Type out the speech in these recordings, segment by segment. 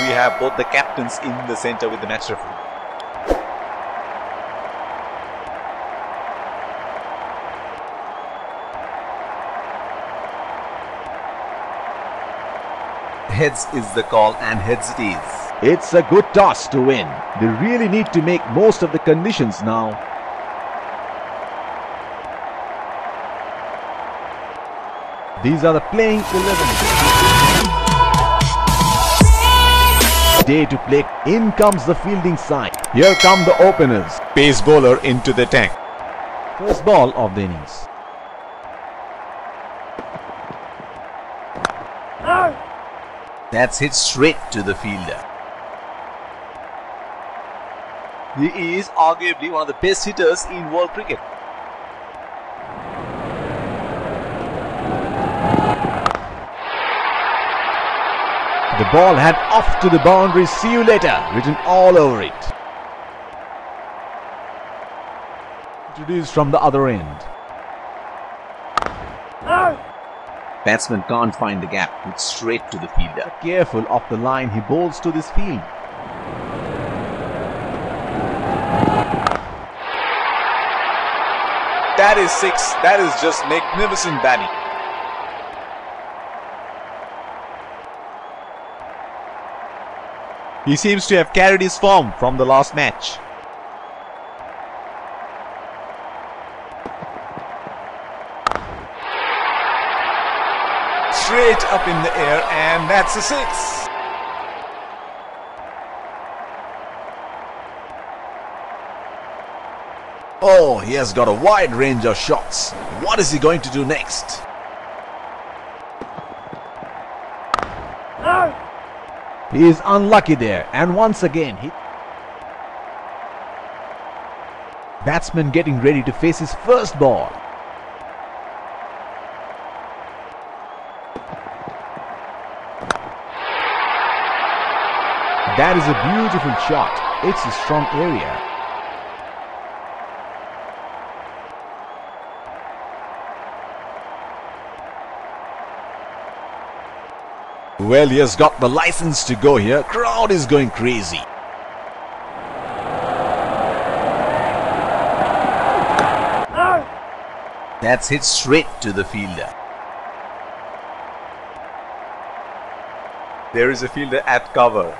we have both the captains in the center with the match referee. Heads is the call, and heads it is. It's a good toss to win. They really need to make most of the conditions now. These are the playing 11. Day to play. In comes the fielding side. Here come the openers. Pace bowler into the tank. First ball of the innings. That's hit straight to the fielder. He is arguably one of the best hitters in world cricket. The ball had off to the boundary. See you later written all over it. Introduced from the other end. Batsman can't find the gap. It's straight to the fielder. Careful of the line he bowls to this field. That is 6. That is just magnificent batting. He seems to have carried his form from the last match. Straight up in the air, and that's a 6. Oh, he has got a wide range of shots. What is he going to do next? He is unlucky there, and once again batsman getting ready to face his first ball. That is a beautiful shot. It's a strong area. Well, he has got the license to go here. Crowd is going crazy. That's hit straight to the fielder. There is a fielder at cover.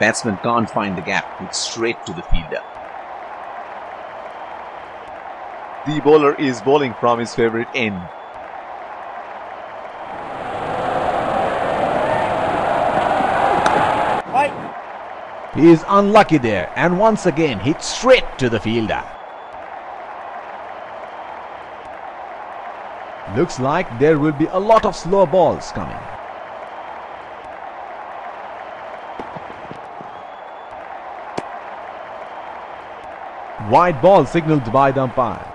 Batsman can't find the gap. It's straight to the fielder. The bowler is bowling from his favorite end. He is unlucky there, and once again hits straight to the fielder. Looks like there will be a lot of slow balls coming. Wide ball signaled by the umpire.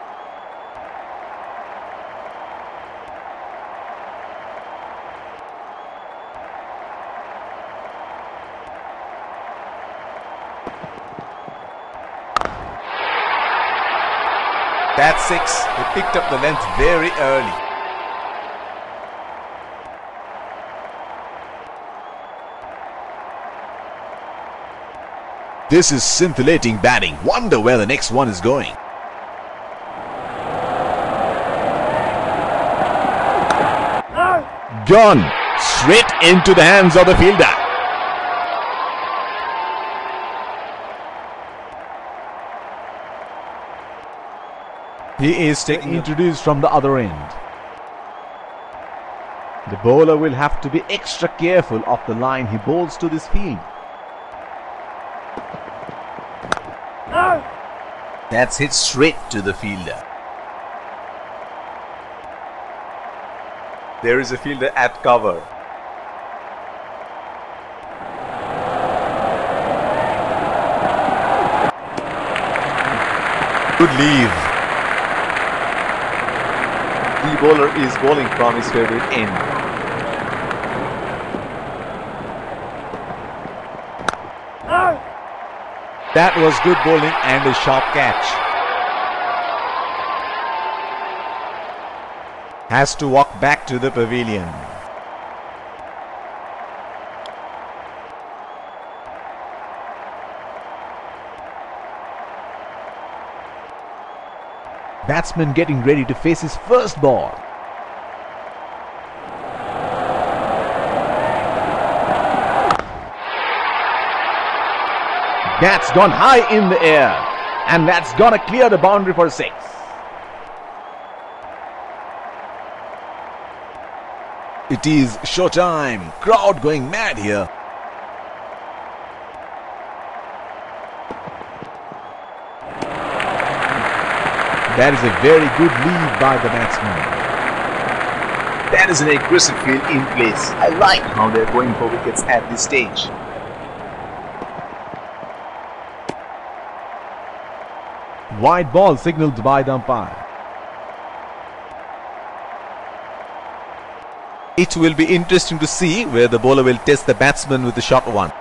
That's 6. He picked up the length very early. This is scintillating batting. Wonder where the next one is going. Gone straight into the hands of the fielder. He is taking introduced from the other end. The bowler will have to be extra careful of the line he bowls to this field. That's hit straight to the fielder. There is a fielder at cover. Good leave. The bowler is bowling from his favorite end. That was good bowling and a sharp catch. has to walk back to the pavilion. Batsman getting ready to face his first ball. That's gone high in the air, and that's gonna clear the boundary for 6. It is showtime. Crowd going mad here. That is a very good lead by the batsman. That is an aggressive field in place. I like how they're going for wickets at this stage. Wide ball signaled by the umpire. It will be interesting to see where the bowler will test the batsman with the short one.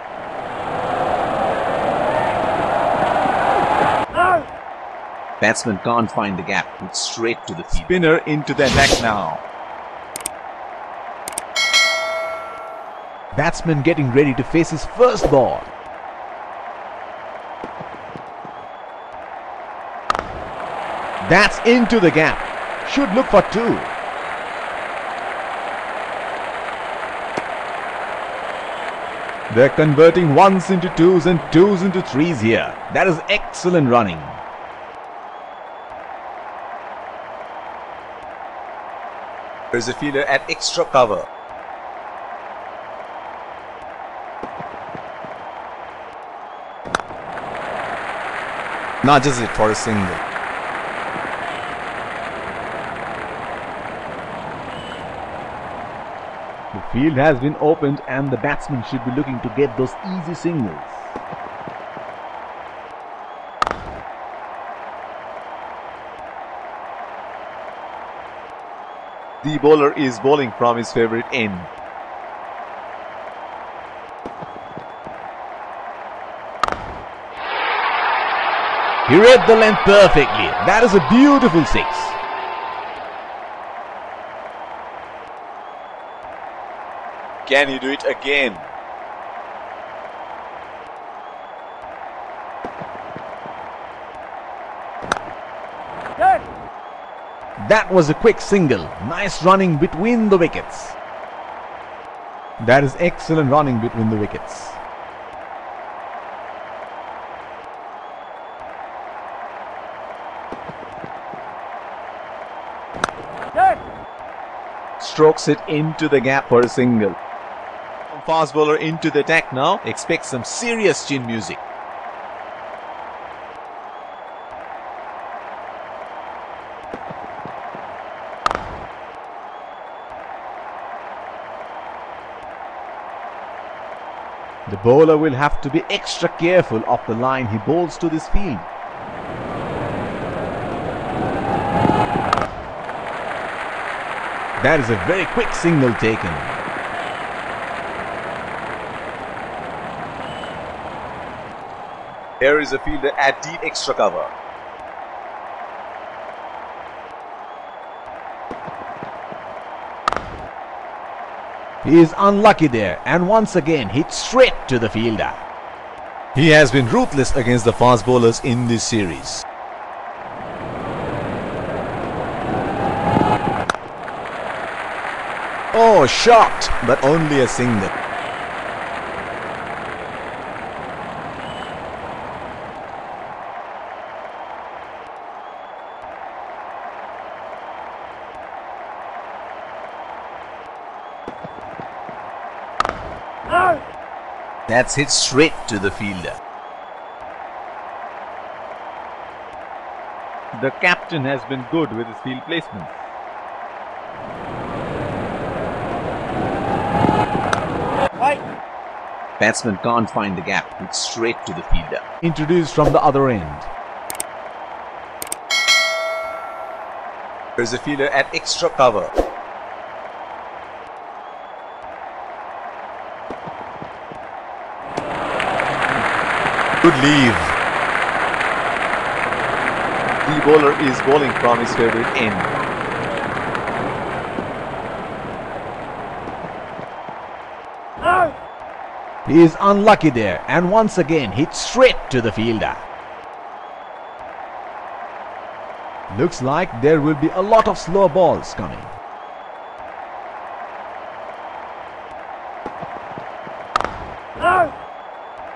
Batsman can't find the gap. It's straight to the field. Spinner into the attack now. Batsman getting ready to face his first ball. That's into the gap. Should look for 2. They're converting 1s into 2s and 2s into 3s here. That is excellent running. There's a fielder at extra cover. Nudges it for a single. The field has been opened and the batsman should be looking to get those easy singles. The bowler is bowling from his favorite end. He read the length perfectly. That is a beautiful 6. Can he do it again? That was a quick single. Nice running between the wickets. That is excellent running between the wickets. Strokes it into the gap for a single. Fast bowler into the attack now. Expect some serious chin music. The bowler will have to be extra careful of the line he bowls to this field. That is a very quick single taken. Here is a fielder at deep extra cover. He is unlucky there and once again hit straight to the fielder. He has been ruthless against the fast bowlers in this series. Oh, shot, but only a single. That's hit straight to the fielder. The captain has been good with his field placement. Batsman can't find the gap. It's straight to the fielder. Introduced from the other end. There's a fielder at extra cover. Good leave. The bowler is bowling from his favorite end. He is unlucky there and once again hits straight to the fielder. Looks like there will be a lot of slow balls coming.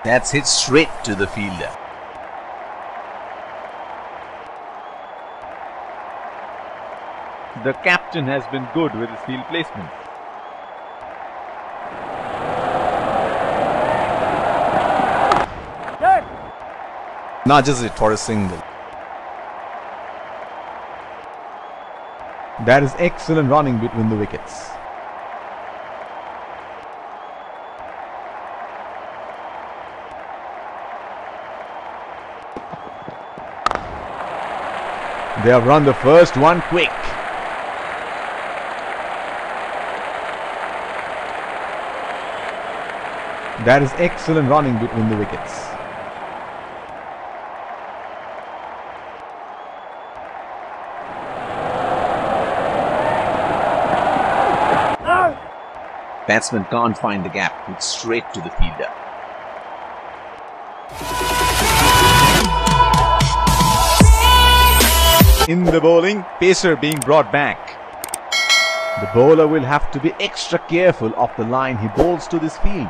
That's hit straight to the fielder. The captain has been good with his field placement. Nudges it for a single. That is excellent running between the wickets. They have run the first one quick. That is excellent running between the wickets. Batsman can't find the gap, hits straight to the fielder. In the bowling, pacer being brought back. The bowler will have to be extra careful of the line he bowls to this field.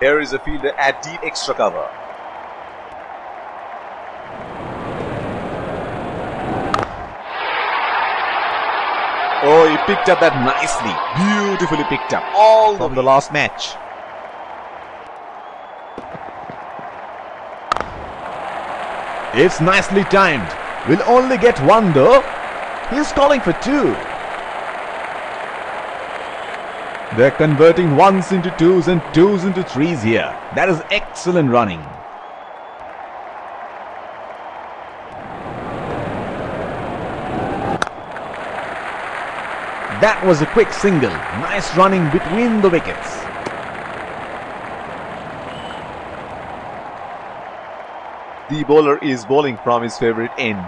Here is a fielder at deep extra cover. Oh, he picked up that nicely. Beautifully picked up. All from the last match. It's nicely timed. Will only get one though. He's calling for two. They're converting ones into twos and twos into threes here. That is excellent running. That was a quick single. Nice running between the wickets. The bowler is bowling from his favorite end.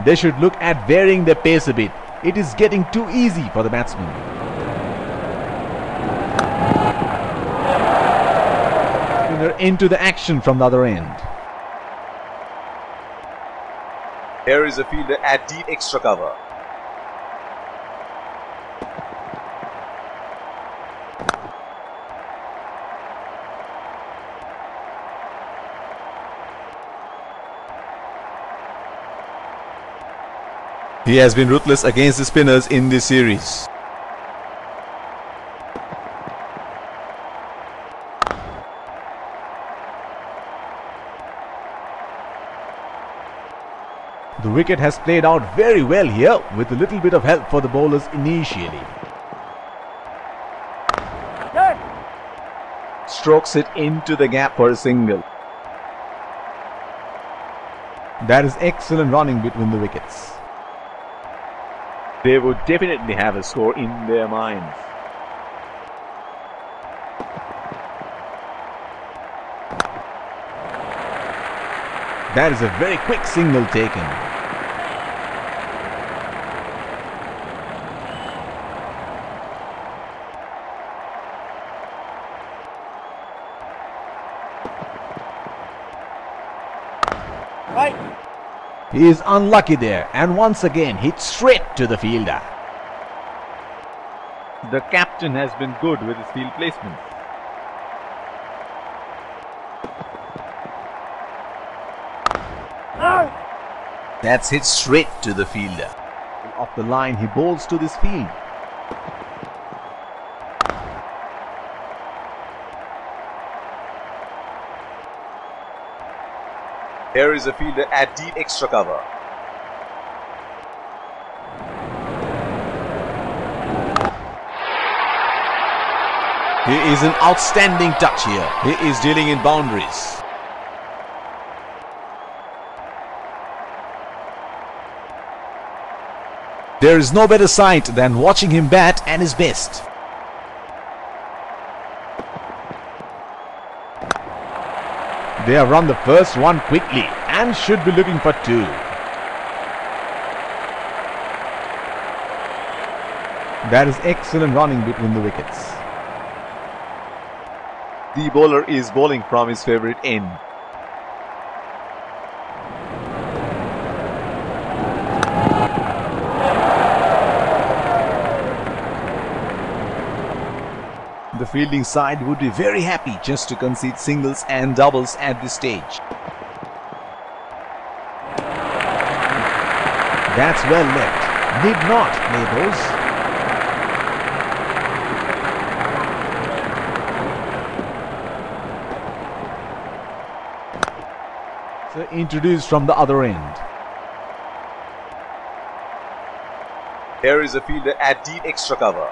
They should look at varying their pace a bit. It is getting too easy for the batsman. Into the action from the other end. Here is a fielder at deep extra cover. He has been ruthless against the spinners in this series. The wicket has played out very well here with a little bit of help for the bowlers initially. Strokes it into the gap for a single. That is excellent running between the wickets. They would definitely have a score in their minds. That is a very quick single taken. He is unlucky there and once again hits straight to the fielder. The captain has been good with his field placement. That's hit straight to the fielder. Off the line he bowls to this field. Here is a fielder at deep extra cover. He is an outstanding touch here. He is dealing in boundaries. There is no better sight than watching him bat at his best. They have run the first one quickly and should be looking for two. That is excellent running between the wickets. The bowler is bowling from his favorite end. The fielding side would be very happy just to concede singles and doubles at this stage. That's well left. Need not play those. So introduced from the other end. Here is a fielder at deep extra cover.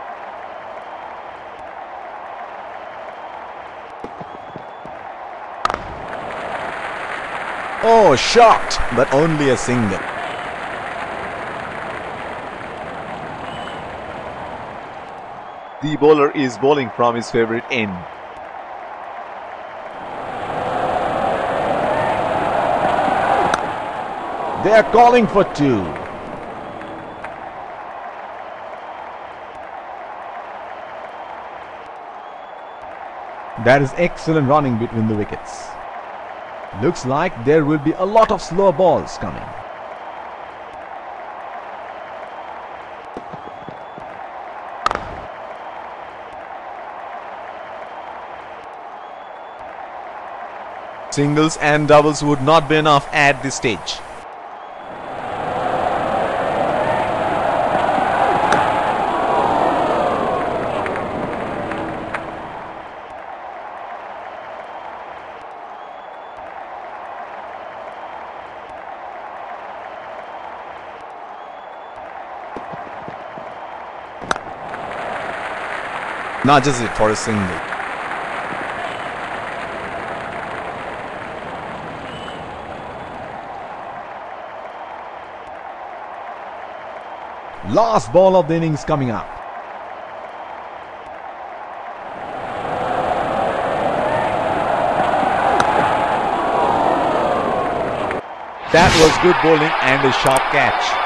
Oh, shot, but only a single. The bowler is bowling from his favorite end. They are calling for two. That is excellent running between the wickets. Looks like there will be a lot of slower balls coming. Singles and doubles would not be enough at this stage. Nudges it for a single. Last ball of the innings coming up. That was good bowling and a sharp catch.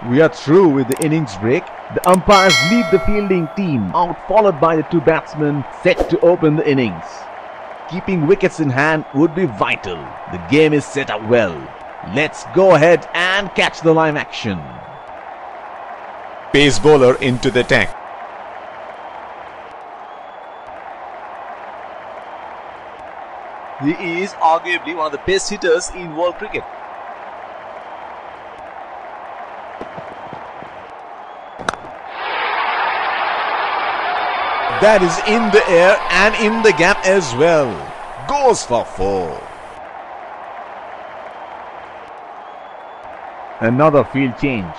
We are through with the innings break. The umpires lead the fielding team out, followed by the two batsmen set to open the innings. Keeping wickets in hand would be vital. The game is set up well. Let's go ahead and catch the live action. Pace bowler into the attack. He is arguably one of the best hitters in world cricket. That is in the air and in the gap as well. Goes for four. Another field change.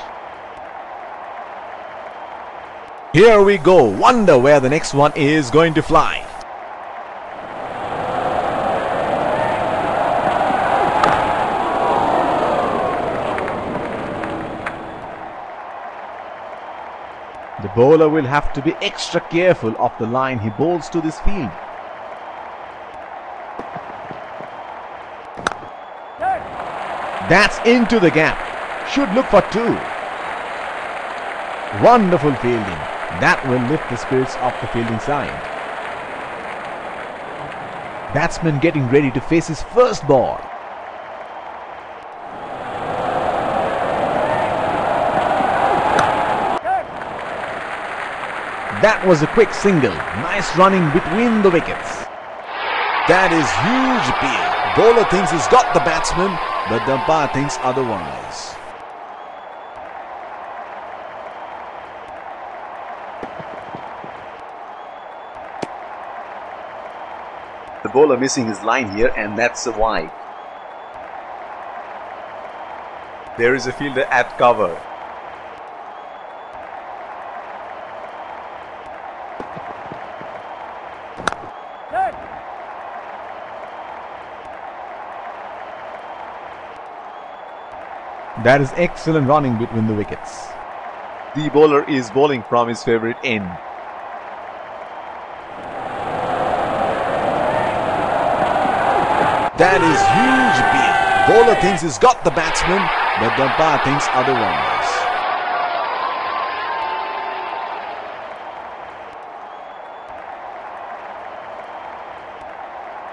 Here we go. Wonder where the next one is going to fly. The bowler will have to be extra careful of the line he bowls to this field. That's into the gap. Should look for two. Wonderful fielding. That will lift the spirits of the fielding side. Batsman getting ready to face his first ball. That was a quick single. Nice running between the wickets. That is huge appeal. Bowler thinks he's got the batsman, but the umpire thinks otherwise. The bowler missing his line here, and that's a wide. There is a fielder at cover. That is excellent running between the wickets. The bowler is bowling from his favorite end. That is huge beat. Bowler thinks he's got the batsman, but the umpire thinks otherwise.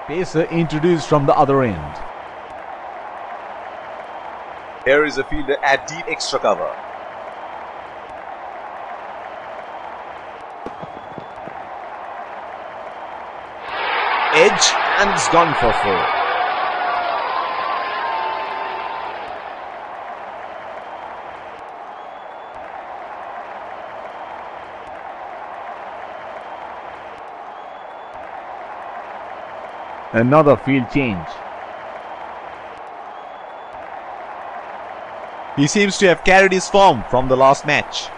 Pacer introduced from the other end. Here is a fielder at deep extra cover. Edge and it's gone for 4. Another field change. He seems to have carried his form from the last match.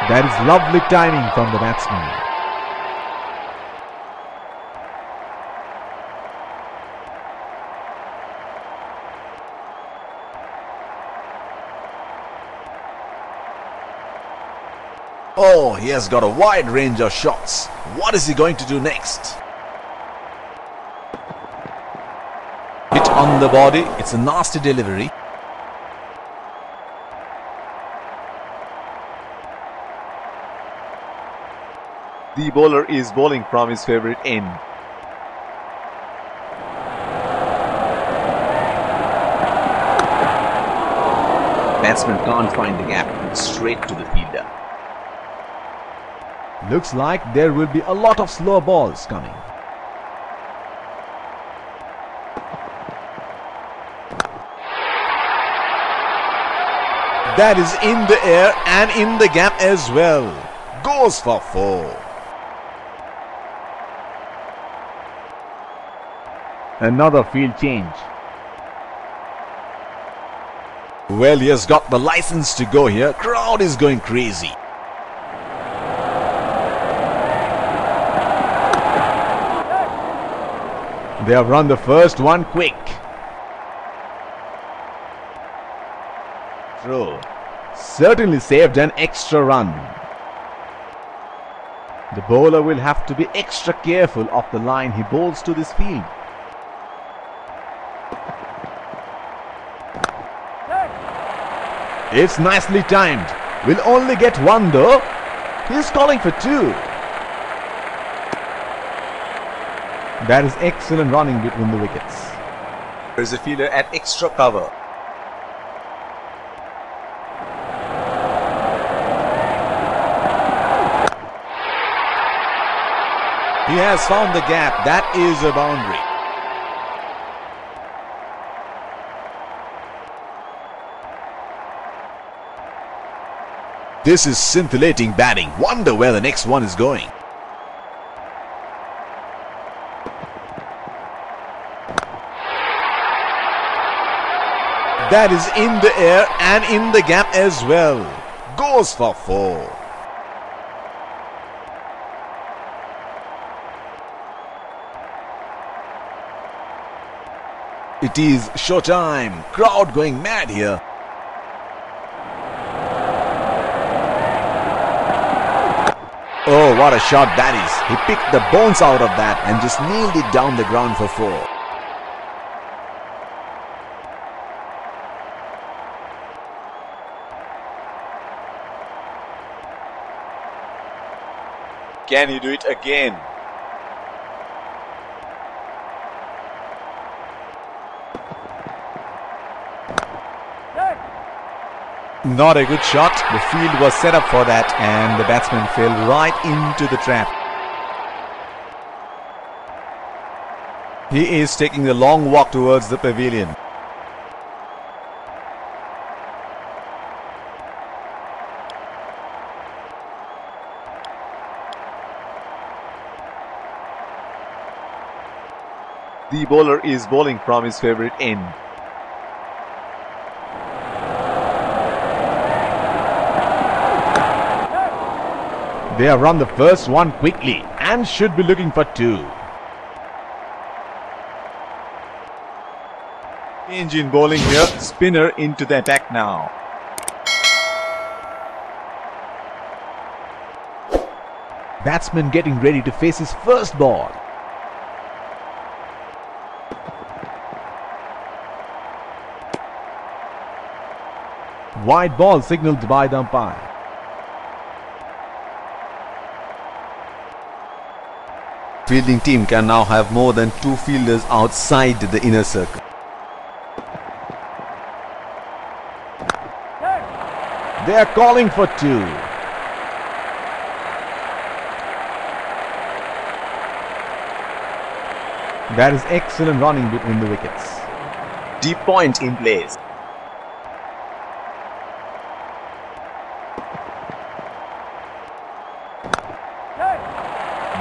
That is lovely timing from the batsman. Oh, he has got a wide range of shots. What is he going to do next? Hit on the body. It's a nasty delivery. The bowler is bowling from his favorite end. Batsman can't find the gap, straight to the fielder. Looks like there will be a lot of slow balls coming. That is in the air and in the gap as well. Goes for 4. Another field change. Well, he has got the license to go here. Crowd is going crazy. They have run the first one quick. Throw. Certainly saved an extra run. The bowler will have to be extra careful of the line he bowls to this field. It's nicely timed. Will only get 1 though. He's calling for 2. That is excellent running between the wickets. There's a fielder at extra cover. He has found the gap. That is a boundary. This is scintillating batting. Wonder where the next one is going. That is in the air and in the gap as well. Goes for 4. It is showtime. Crowd going mad here. Oh, what a shot that is. He picked the bones out of that and just nailed it down the ground for 4. Can he do it again? Not a good shot. The field was set up for that and the batsman fell right into the trap. He is taking the long walk towards the pavilion. The bowler is bowling from his favorite end. They have run the first one quickly and should be looking for 2. Change in bowling here. Spinner into the attack now. Batsman getting ready to face his first ball. Wide ball signalled by the umpire. Fielding team can now have more than 2 fielders outside the inner circle. They are calling for 2. That is excellent running between the wickets. Deep point in place.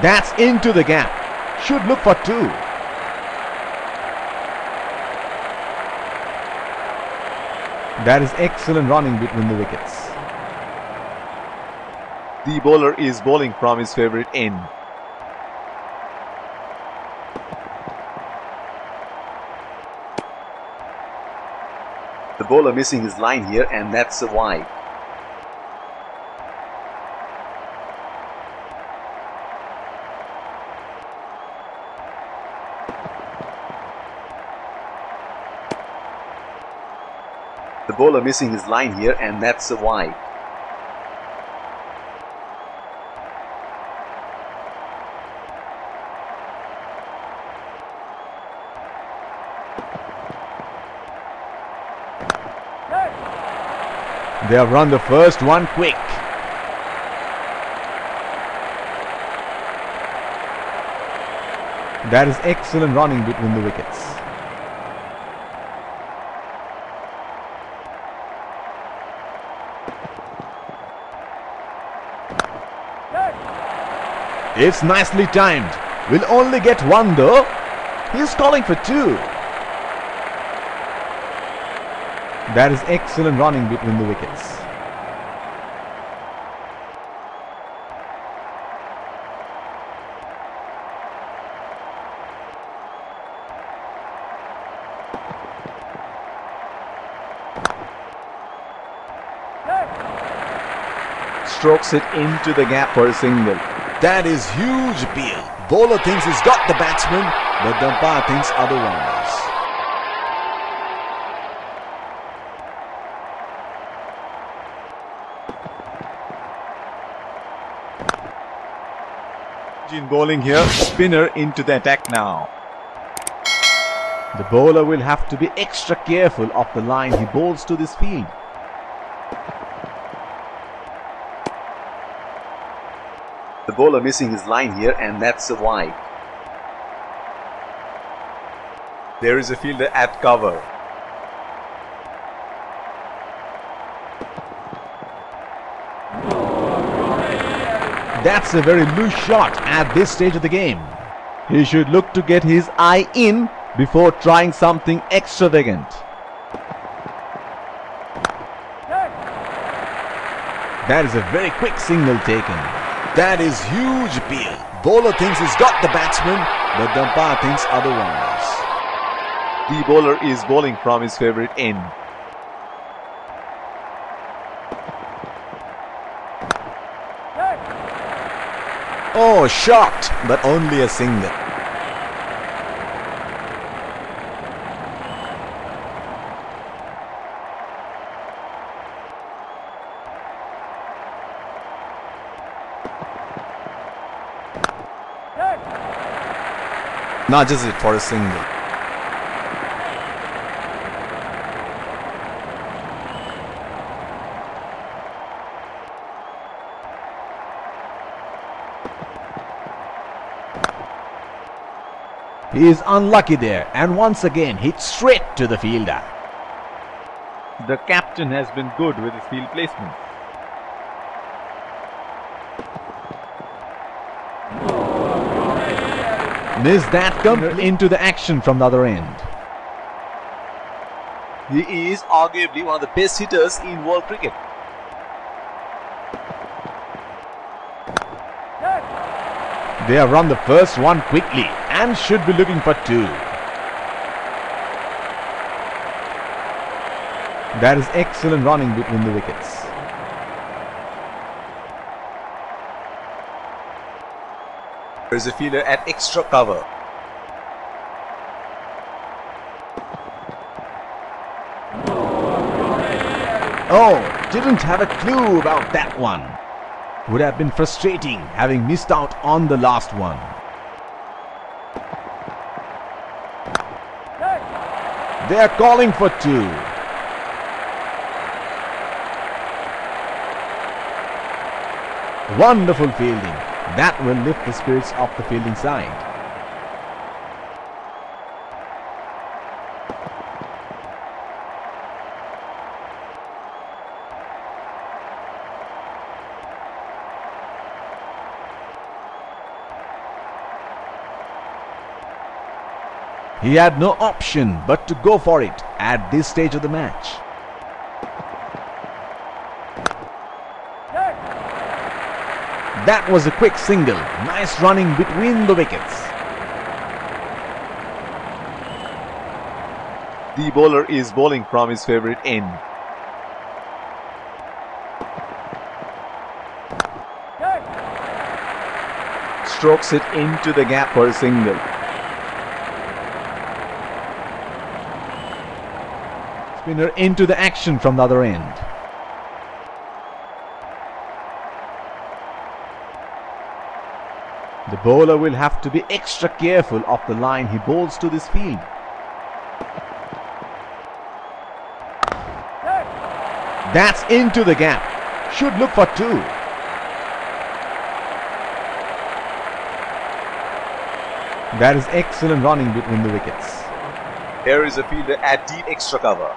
That's into the gap. Should look for 2. That is excellent running between the wickets. The bowler is bowling from his favourite end. The bowler missing his line here, and that's a wide. The bowler missing his line here, and that's a wide. They have run the first one quick. That is excellent running between the wickets. It's nicely timed. Will only get 1 though. He's calling for 2. That is excellent running between the wickets. Strokes it into the gap for a single. That is huge appeal. Bowler thinks he's got the batsman, but the umpire thinks otherwise. In bowling here. Spinner into the attack now. The bowler will have to be extra careful of the line he bowls to this field. The bowler missing his line here, and that's a wide. There is a fielder at cover. That's a very loose shot at this stage of the game. He should look to get his eye in before trying something extravagant. That is a very quick single taken. That is huge appeal. Bowler thinks he's got the batsman, but the umpire thinks otherwise. The bowler is bowling from his favourite end. Oh, shot, but only a single. Nudges it for a single. He is unlucky there and once again hits straight to the fielder. The captain has been good with his field placement. Missed that completely into the action from the other end. He is arguably one of the best hitters in world cricket. They have run the first one quickly and should be looking for 2. That is excellent running between the wickets. There is a fielder at extra cover. Oh, didn't have a clue about that one. Would have been frustrating having missed out on the last one. They are calling for two. Wonderful fielding. That will lift the spirits of the fielding side. He had no option but to go for it at this stage of the match. That was a quick single. Nice running between the wickets. The bowler is bowling from his favourite end. Strokes it into the gap for a single. Spinner into the action from the other end. The bowler will have to be extra careful of the line he bowls to this field. That's into the gap. Should look for two. That is excellent running between the wickets. Here is a fielder at deep extra cover.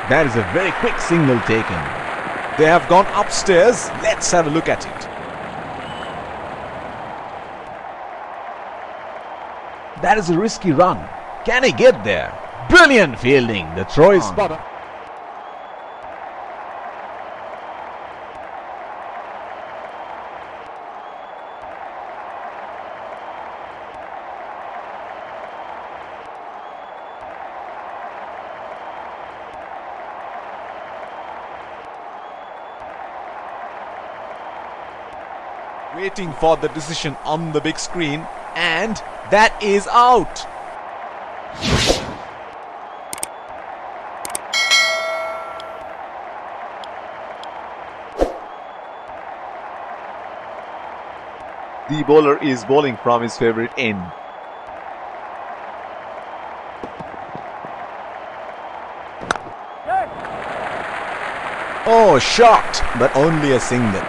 That is a very quick single taken. They have gone upstairs. Let's have a look at it. That is a risky run. Can he get there? Brilliant fielding. The throw is spot on. Waiting for the decision on the big screen, and that is out. The bowler is bowling from his favourite end. Oh, shot, but only a single.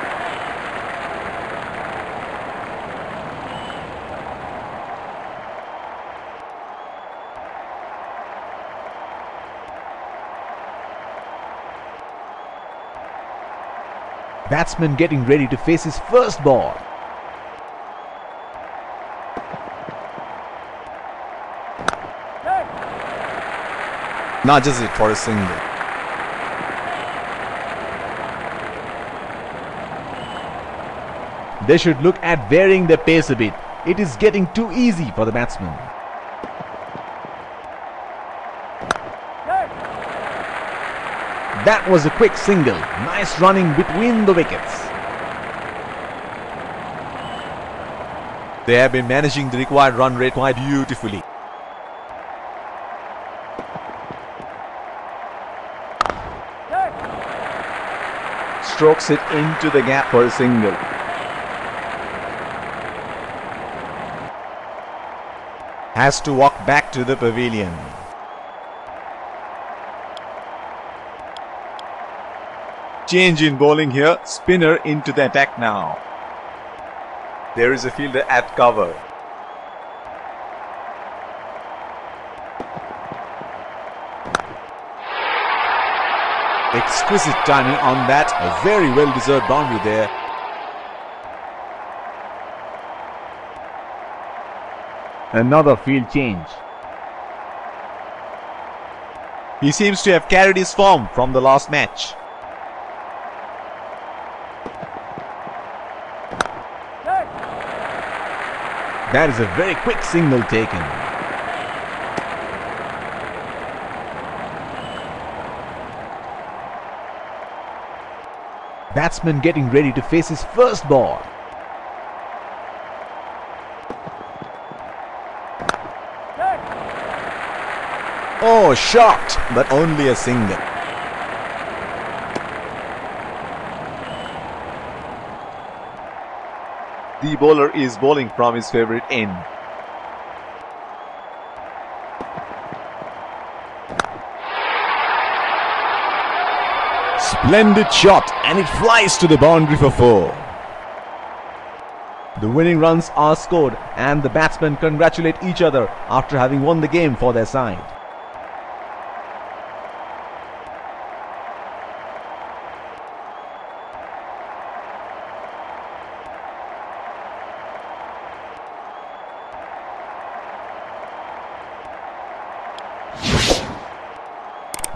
Batsman getting ready to face his first ball. Nudges it for a single. They should look at varying their pace a bit. It is getting too easy for the batsman. That was a quick single. Nice running between the wickets. They have been managing the required run rate quite beautifully. Strokes it into the gap for a single. Has to walk back to the pavilion. Change in bowling here. Spinner into the attack now. There is a fielder at cover. Exquisite timing on that. A very well-deserved boundary there. Another field change. He seems to have carried his form from the last match. That is a very quick signal taken. Batsman getting ready to face his first ball. Oh, shot, but only a single. The bowler is bowling from his favorite end. Splendid shot, and it flies to the boundary for 4. The winning runs are scored and the batsmen congratulate each other after having won the game for their side.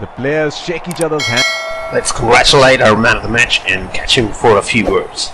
The players shake each other's hands. Let's congratulate our man of the match and catch him for a few words.